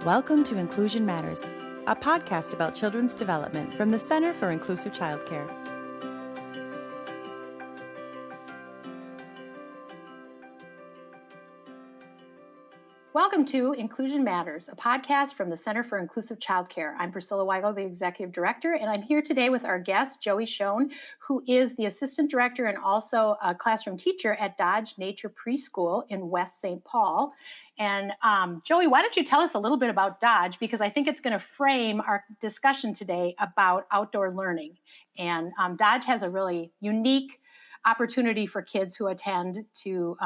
Welcome to Inclusion Matters, a podcast about children's development from the Center for Inclusive Childcare. Welcome to Inclusion Matters, a podcast from the Center for Inclusive Childcare. I'm Priscilla Weigel, the Executive Director, and I'm here today with our guest, Joey Schoen, who is the Assistant Director and also a classroom teacher at Dodge Nature Preschool in West St. Paul. And Joey, why don't you tell us a little bit about Dodge, because I think it's going to frame our discussion today about outdoor learning. And Dodge has a really unique opportunity for kids who attend to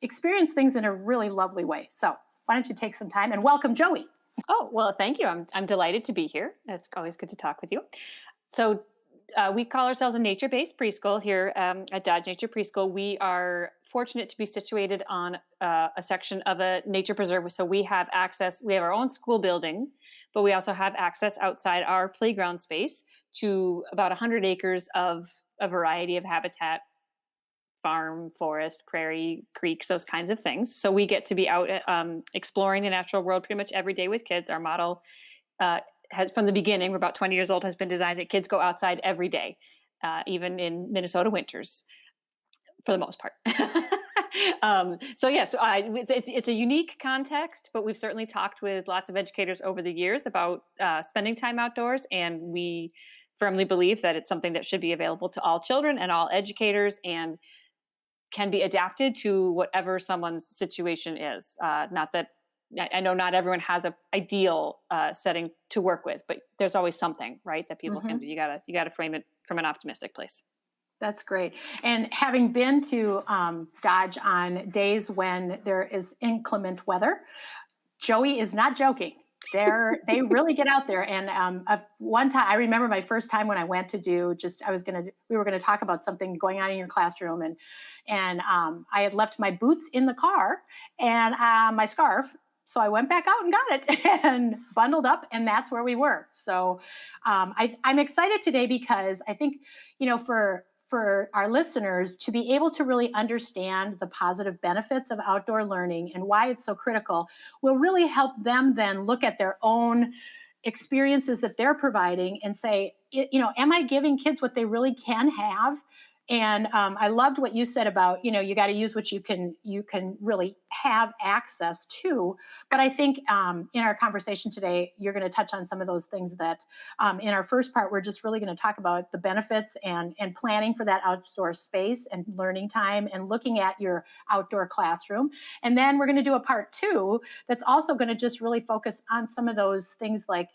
experience things in a really lovely way. So why don't you take some time and welcome Joey. Oh, well, thank you. I'm delighted to be here. It's always good to talk with you. So we call ourselves a nature-based preschool here at Dodge Nature Preschool. We are fortunate to be situated on a section of a nature preserve. So we have access, we have our own school building, but we also have access outside our playground space to about 100 acres of a variety of habitat, farm, forest, prairie, creeks, those kinds of things. So we get to be out exploring the natural world pretty much every day with kids. Our model has, from the beginning, we're about 20 years old, has been designed that kids go outside every day, even in Minnesota winters, for the most part. It's a unique context, but we've certainly talked with lots of educators over the years about spending time outdoors, and we firmly believe that it's something that should be available to all children and all educators, and can be adapted to whatever someone's situation is. Not that I know not everyone has an ideal setting to work with, but there's always something, right, that people can do. You gotta frame it from an optimistic place. That's great. And having been to Dodge on days when there is inclement weather, Joey is not joking. They really get out there. And one time, I remember my first time when I went to do we were going to talk about something going on in your classroom, and I had left my boots in the car and my scarf. So I went back out and got it and bundled up, and that's where we were. So I'm excited today because I think, for our listeners to be able to really understand the positive benefits of outdoor learning and why it's so critical will really help them then look at their own experiences that they're providing and say, am I giving kids what they really can have? And I loved what you said about, you got to use what you can really have access to. But I think in our conversation today, you're going to touch on some of those things that in our first part, we're just really going to talk about the benefits and planning for that outdoor space and learning time and looking at your outdoor classroom. And then we're going to do a part 2 that's also going to just really focus on some of those things like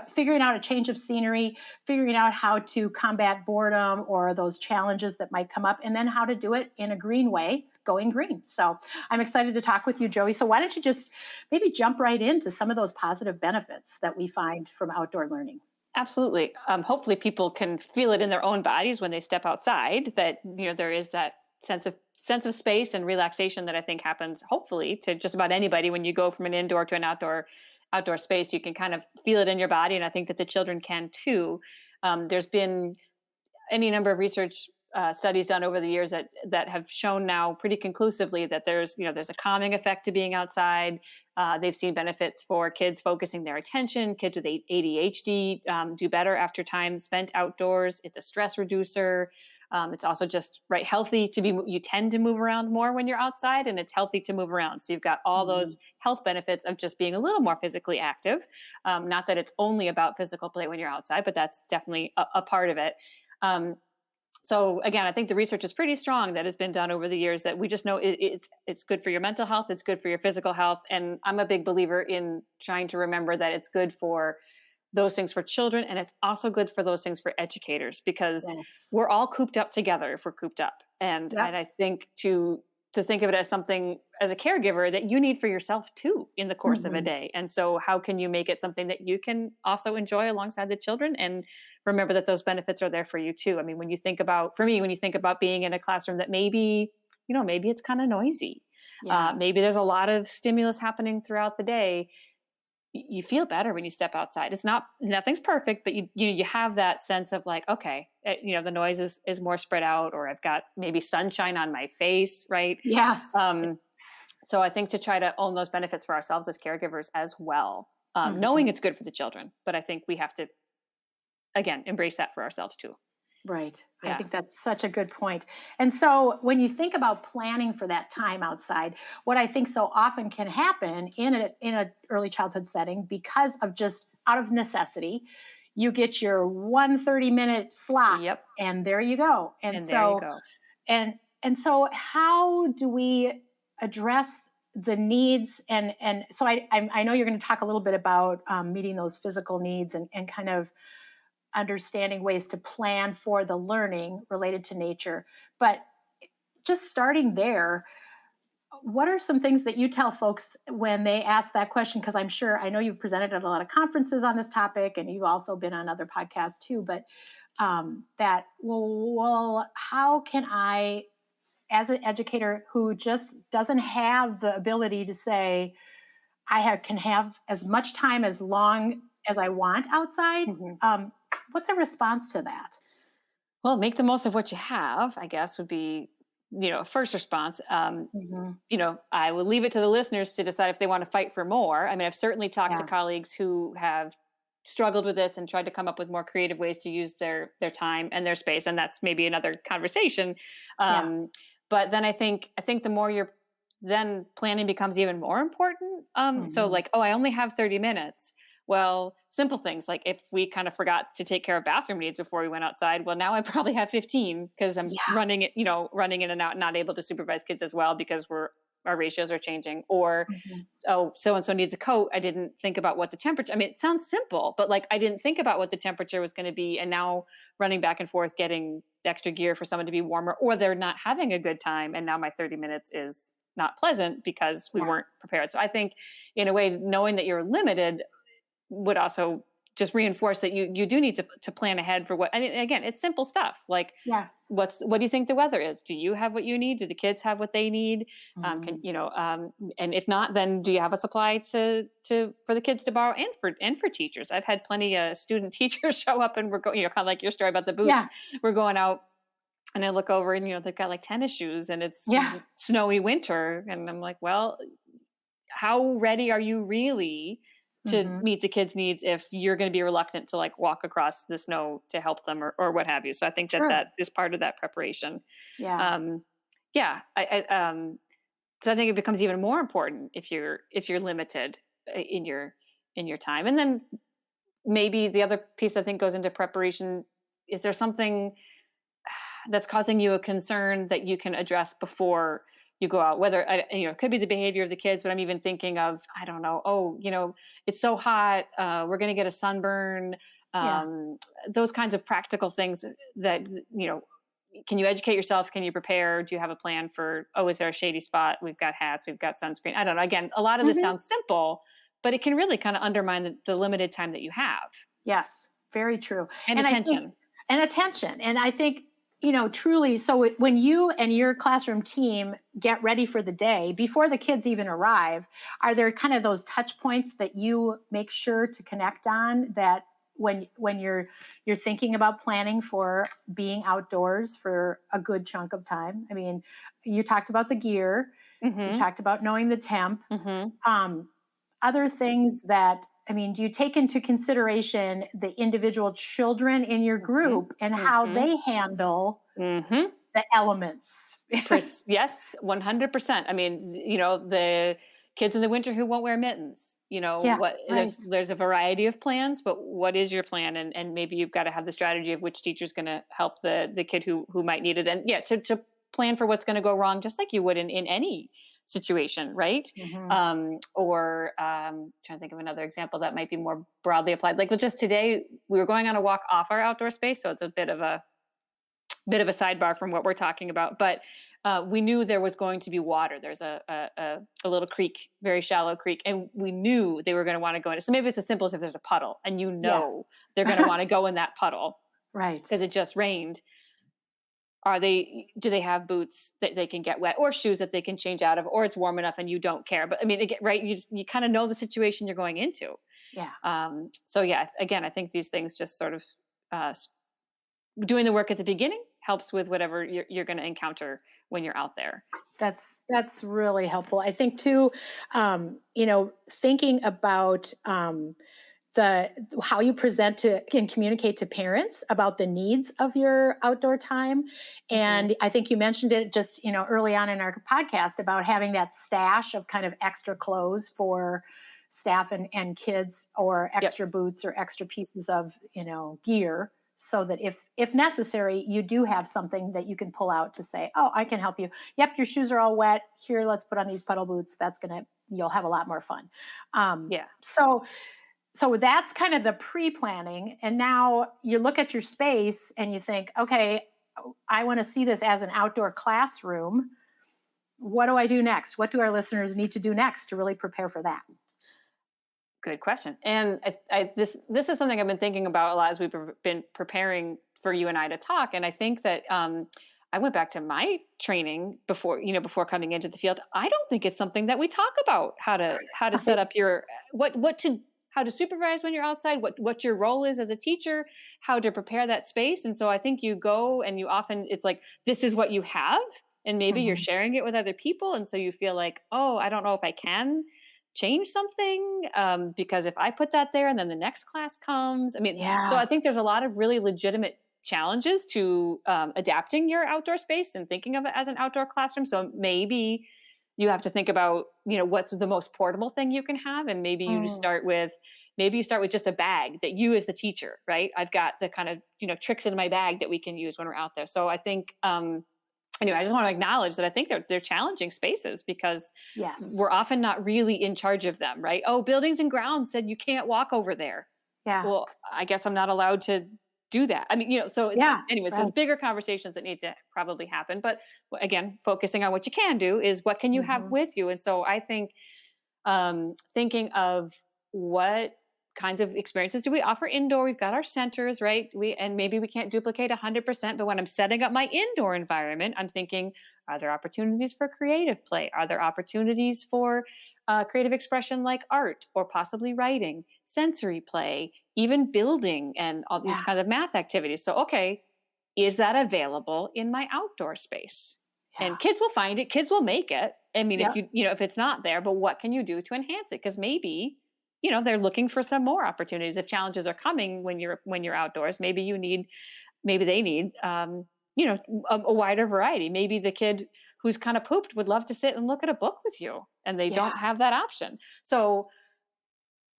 figuring out a change of scenery, figuring out how to combat boredom or those challenges that might come up, and then how to do it in a green way, going green. So I'm excited to talk with you, Joey. So why don't you just maybe jump right into some of those positive benefits that we find from outdoor learning? Absolutely. Hopefully people can feel it in their own bodies when they step outside, that, there is that sense of space and relaxation that I think happens, hopefully, to just about anybody when you go from an indoor to an outdoor space. You can kind of feel it in your body, and I think that the children can too. There's been any number of research studies done over the years that have shown now pretty conclusively that there's a calming effect to being outside. They've seen benefits for kids focusing their attention. Kids with ADHD do better after time spent outdoors. It's a stress reducer. It's also just healthy you tend to move around more when you're outside, and it's healthy to move around. So you've got all those health benefits of just being a little more physically active. Not that it's only about physical play when you're outside, but that's definitely a part of it. So again, I think the research is pretty strong that has been done over the years, that we just know it's good for your mental health. It's good for your physical health. And I'm a big believer in trying to remember that it's good for those things for children, and it's also good for those things for educators, because we're all cooped up together if we're cooped up. And I think to think of it as something, as a caregiver, that you need for yourself too in the course of a day. And so how can you make it something that you can also enjoy alongside the children, and remember that those benefits are there for you too? I mean, when you think about being in a classroom that maybe it's kind of noisy, maybe there's a lot of stimulus happening throughout the day, you feel better when you step outside. Nothing's perfect, but you have that sense of like, okay, the noise is more spread out, or I've got maybe sunshine on my face, right? Yes. So I think to try to own those benefits for ourselves as caregivers as well, Mhm. knowing it's good for the children, but I think we have to, again, embrace that for ourselves too. Right. I Yeah. think that's such a good point. And so when you think about planning for that time outside, what I think so often can happen in a early childhood setting because of just out of necessity, you get your 1 30-minute slot Yep. and there you go. And there you go. And so how do we address the needs and so I know you're going to talk a little bit about meeting those physical needs and kind of understanding ways to plan for the learning related to nature. But just starting there, what are some things that you tell folks when they ask that question? Because I know you've presented at a lot of conferences on this topic, and you've also been on other podcasts too. But how can I, as an educator who just doesn't have the ability to say, can have as much time as long as I want outside? Mhm. What's a response to that? Well, make the most of what you have, I guess, would be, first response. Mhm. I will leave it to the listeners to decide if they want to fight for more. I mean, I've certainly talked to Yeah. colleagues who have struggled with this and tried to come up with more creative ways to use their time and their space, and that's maybe another conversation. Yeah. But then I think the more you're then planning becomes even more important. So Mhm. like, oh, I only have 30 minutes. Well, simple things like if we kind of forgot to take care of bathroom needs before we went outside, well, now I probably have 15 because I'm Yeah. running in and out, not able to supervise kids as well because our ratios are changing. Or, Mhm. oh, so and so needs a coat. I didn't think about what the temperature. I mean, it sounds simple, but like I didn't think about what the temperature was going to be, and now running back and forth getting extra gear for someone to be warmer, or they're not having a good time, and now my 30 minutes is not pleasant because we Yeah. weren't prepared. So I think, in a way, knowing that you're limited would also just reinforce that you do need to plan ahead for what. I mean, again, it's simple stuff like Yeah. what do you think the weather is? Do you have what you need? Do the kids have what they need? Mhm. And if not, then do you have a supply for the kids to borrow and for teachers? I've had plenty of student teachers show up and we're going, kind of like your story about the boots. Yeah. We're going out and I look over and they've got like tennis shoes and it's Yeah. snowy winter and I'm like, well, how ready are you really to Mhm. meet the kids' needs if you're going to be reluctant to like walk across the snow to help them or what have you? So I think True. that is part of that preparation. Yeah. Um, yeah, so I think it becomes even more important if you're limited in your time. And then maybe the other piece I think goes into preparation. Is there something that's causing you a concern that you can address before you go out, whether it could be the behavior of the kids, but I'm even thinking of, I don't know, oh, it's so hot, we're going to get a sunburn, Yeah. those kinds of practical things that can you educate yourself, can you prepare, do you have a plan for, oh, is there a shady spot, we've got hats, we've got sunscreen, I don't know, again, a lot of this Mhm. sounds simple, but it can really kind of undermine the limited time that you have. Yes. Very true. And And I think attention. and attention. And I think truly. So when you and your classroom team get ready for the day before the kids even arrive, are there kind of those touch points that you make sure to connect on that when you're thinking about planning for being outdoors for a good chunk of time? I mean, you talked about the gear, you Hmm. talked about knowing the temp. Hmm. Um, Other things that, I mean, do you take into consideration the individual children in your Hmm. group and how Hmm. they handle Hmm. the elements? Yes, 100%. I mean, the kids in the winter who won't wear mittens, Yeah, what right. there's a variety of plans, but what is your plan? And maybe you've got to have the strategy of which teacher's going to help the kid who might need it. And yeah, to plan for what's going to go wrong, just like you would in any situation. Right. Hmm. Trying to think of another example that might be more broadly applied. Like just today, we were going on a walk off our outdoor space. So it's a bit of a sidebar from what we're talking about, but we knew there was going to be water. There's a little creek, very shallow creek, and we knew they were going to want to go in it. So maybe it's as simple as if there's a puddle, and Yeah. they're going to want to go in that puddle Right. because it just rained. Do they have boots that they can get wet, or shoes that they can change out of, or it's warm enough and you don't care? But I mean, again, right? You kind of know the situation you're going into. Yeah. So yeah, again, I think these things just sort of doing the work at the beginning helps with whatever you're going to encounter when you're out there. That's really helpful. I think too, thinking about the how you present to and communicate to parents about the needs of your outdoor time. Mm-hmm. And I think you mentioned it just early on in our podcast about having that stash of kind of extra clothes for staff and kids, or Yep. extra boots or extra pieces of gear, so that if necessary, you do have something that you can pull out to say, oh, I can help you. Yep, your shoes are all wet, here, let's put on these puddle boots. You'll have a lot more fun. Yeah. So that's kind of the pre-planning. And now you look at your space and you think, okay, I want to see this as an outdoor classroom. What do I do next? What do our listeners need to do next to really prepare for that? Good question. And this is something I've been thinking about a lot as we've been preparing for you and I to talk. And I think that I went back to my training before coming into the field. I don't think it's something that we talk about, how to set up your how to supervise when you're outside, what your role is as a teacher, how to prepare that space. And so I think you go and it's like, this is what you have. And maybe you're sharing it with other people. And so you feel like, oh, I don't know if I can change something because if I put that there and then the next class comes, so I think there's a lot of really legitimate challenges to adapting your outdoor space and thinking of it as an outdoor classroom. So maybe you have to think about, what's the most portable thing you can have. And maybe you start with just a bag that you as the teacher, right? I've got the kind of, tricks in my bag that we can use when we're out there. So I think, anyway, I just want to acknowledge that I think they're challenging spaces because we're often not really in charge of them, right? Oh, buildings and grounds said you can't walk over there. Yeah. Well, I guess I'm not allowed to do that. Anyways, there's bigger conversations that need to probably happen. But again, focusing on what you can do is what can you have with you? And so I think thinking of what kinds of experiences do we offer indoor? We've got our centers, right? Maybe we can't duplicate 100%, but when I'm setting up my indoor environment, I'm thinking, are there opportunities for creative play? Are there opportunities for creative expression like art or possibly writing, sensory play, even building and all these kind of math activities? So, okay, is that available in my outdoor space? Yeah. And kids will find it. Kids will make it. If it's not there, but what can you do to enhance it? Because maybe they're looking for some more opportunities. If challenges are coming when you're outdoors, maybe they need, a wider variety. Maybe the kid who's kind of pooped would love to sit and look at a book with you and they don't have that option. So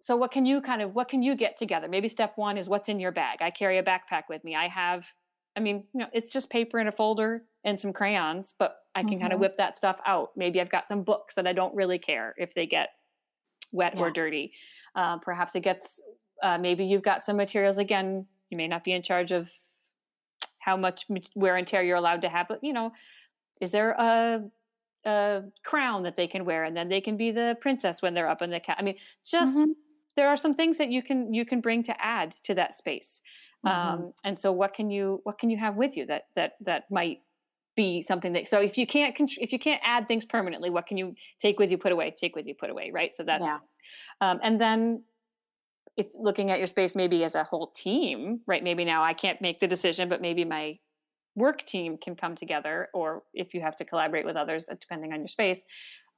what can you get together? Maybe step one is what's in your bag. I carry a backpack with me. It's just paper in a folder and some crayons, but I can kind of whip that stuff out. Maybe I've got some books that I don't really care if they get wet or dirty. Perhaps it gets, maybe you've got some materials. Again, you may not be in charge of how much wear and tear you're allowed to have, but is there a crown that they can wear and then they can be the princess when they're up in the cat? There are some things that you can bring to add to that space. And so what can you have with you that might be something that, so if you can't add things permanently, what can you take with you, put away, right? So that's, and then if looking at your space, maybe as a whole team, right? Maybe now I can't make the decision, but maybe my work team can come together, or if you have to collaborate with others, depending on your space.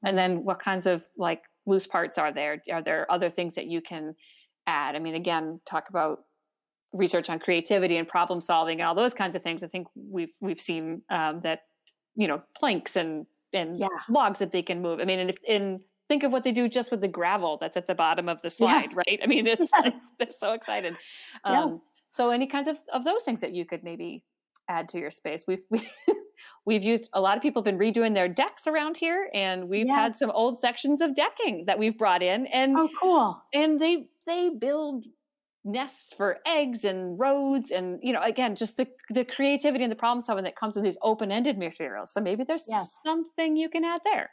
And then what kinds of like loose parts are there? Are there other things that you can add? Again, talk about research on creativity and problem solving and all those kinds of things. I think we've seen that, planks and logs that they can move. And think of what they do just with the gravel that's at the bottom of the slide, right? They're so excited. So any kinds of those things that you could maybe add to your space. We've used, a lot of people have been redoing their decks around here, and we've had some old sections of decking that we've brought in, and cool. And they build nests for eggs and roads, and again, just the creativity and the problem solving that comes with these open-ended materials. So maybe there's something you can add there.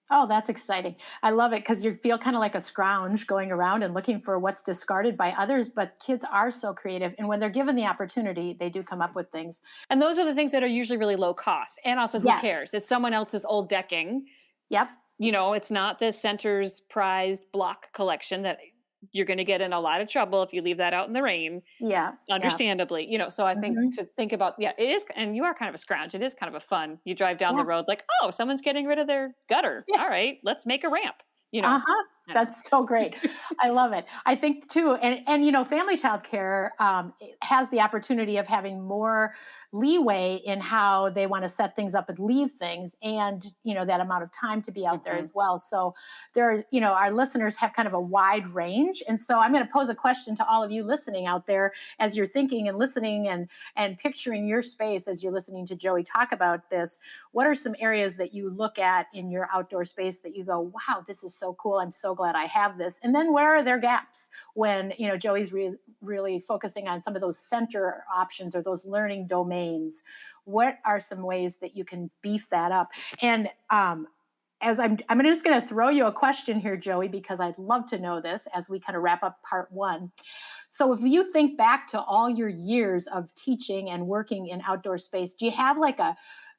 Oh, that's exciting. I love it, because you feel kind of like a scrounge going around and looking for what's discarded by others, but kids are so creative, and when they're given the opportunity, they do come up with things. And those are the things that are usually really low cost, and also who cares? It's someone else's old decking. Yep. It's not the center's prized block collection that you're going to get in a lot of trouble if you leave that out in the rain, Yeah. Yeah. understandably, so I think Hmm. to think about, it is, and you are kind of a scrounge. It is kind of a fun, you drive down Yeah. the road like, oh, someone's getting rid of their gutter. Yeah. All right, let's make a ramp, Uh-huh. I don't know. That's so great. I love it. I think too, and family childcare has the opportunity of having more leeway in how they want to set things up and leave things, and that amount of time to be out there Mhm. as well. So our listeners have kind of a wide range, and so I'm going to pose a question to all of you listening out there as you're thinking and listening and picturing your space as you're listening to Joey talk about this. What are some areas that you look at in your outdoor space that you go, wow, this is so cool, I'm so glad I have this? And then where are there gaps when Joey's really focusing on some of those center options or those learning domains? What are some ways that you can beef that up? And as I'm just going to throw you a question here, Joey, because I'd love to know this as we kind of wrap up part one. So if you think back to all your years of teaching and working in outdoor space, do you have like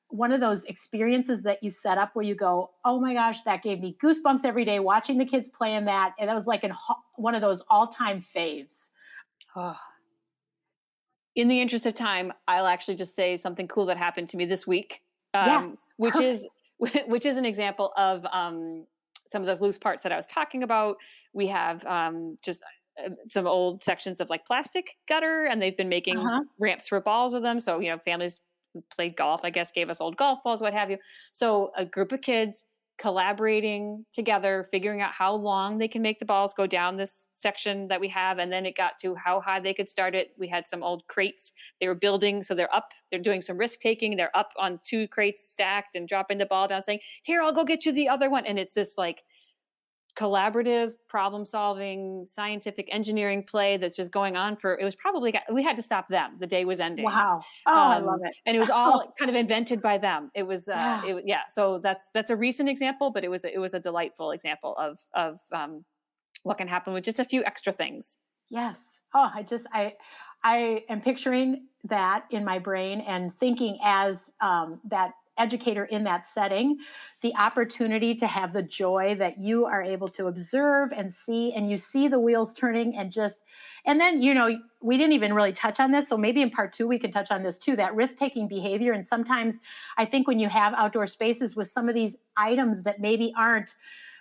one of those experiences that you set up where you go, oh my gosh, that gave me goosebumps every day watching the kids play in that, and that was like one of those all-time faves? Oh. In the interest of time, I'll actually just say something cool that happened to me this week, Yes, which perfect. is which is an example of some of those loose parts that I was talking about. We have just some old sections of like plastic gutter, and they've been making Uh-huh. ramps for balls with them. So families who played golf, I guess, gave us old golf balls, what have you. So a group of kids collaborating together, figuring out how long they can make the balls go down this section that we have. And then it got to how high they could start it. We had some old crates they were building. So they're doing some risk taking. They're up on 2 crates stacked and dropping the ball down saying, here, I'll go get you the other one. And it's this like collaborative problem solving scientific engineering play that's just going on it was probably, we had to stop them, the day was ending. Wow. Oh, I love it. And it was Oh, all kind of invented by them. It was yeah. yeah, so that's a recent example, but it was a delightful example of what can happen with just a few extra things. Yes. Oh, I am picturing that in my brain and thinking as that educator in that setting, the opportunity to have the joy that you are able to observe and see, and you see the wheels turning and then, we didn't even really touch on this. So maybe in part two, we can touch on this too, that risk taking behavior. And sometimes I think when you have outdoor spaces with some of these items that maybe aren't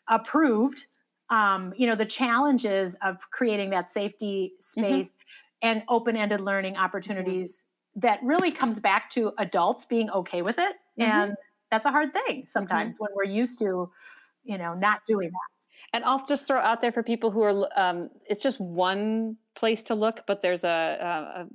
approved, the challenges of creating that safety Hmm. space and open-ended learning Hmm. opportunities that really comes back to adults being okay with it. Hmm. And that's a hard thing Hmm. sometimes when we're used to, not doing that. And I'll just throw out there for people who are it's just one place to look, but there's a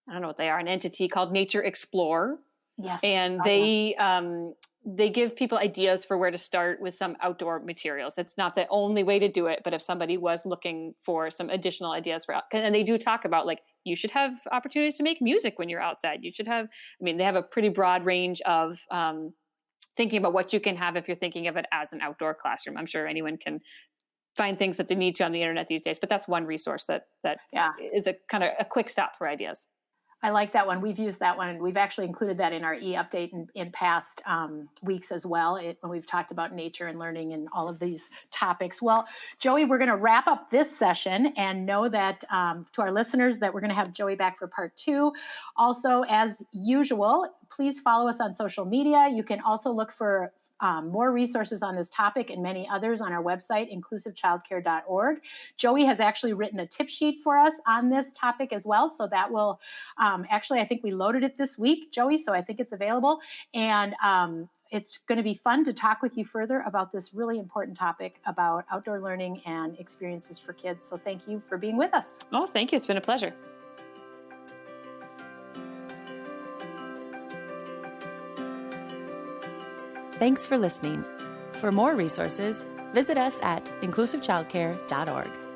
I don't know what they are, an entity called Nature Explore, Yes. and Oh, yeah. they give people ideas for where to start with some outdoor materials. It's not the only way to do it, but if somebody was looking for some additional ideas and they do talk about like you should have opportunities to make music when you're outside. You should have, I mean, they have a pretty broad range of thinking about what you can have if you're thinking of it as an outdoor classroom. I'm sure anyone can find things that they need to on the internet these days, but that's one resource that Yeah. is a kind of a quick stop for ideas. I like that one. We've used that one, and we've actually included that in our e-update in past weeks as well, when we've talked about nature and learning and all of these topics. Well, Joey, we're going to wrap up this session and know that to our listeners that we're going to have Joey back for part two. Also, as usual, please follow us on social media. You can also look for more resources on this topic and many others on our website, inclusivechildcare.org. Joey has actually written a tip sheet for us on this topic as well, so that will actually, I think we loaded it this week, Joey, so I think it's available. And it's going to be fun to talk with you further about this really important topic about outdoor learning and experiences for kids. So thank you for being with us. Oh, thank you. It's been a pleasure. Thanks for listening. For more resources, visit us at inclusivechildcare.org.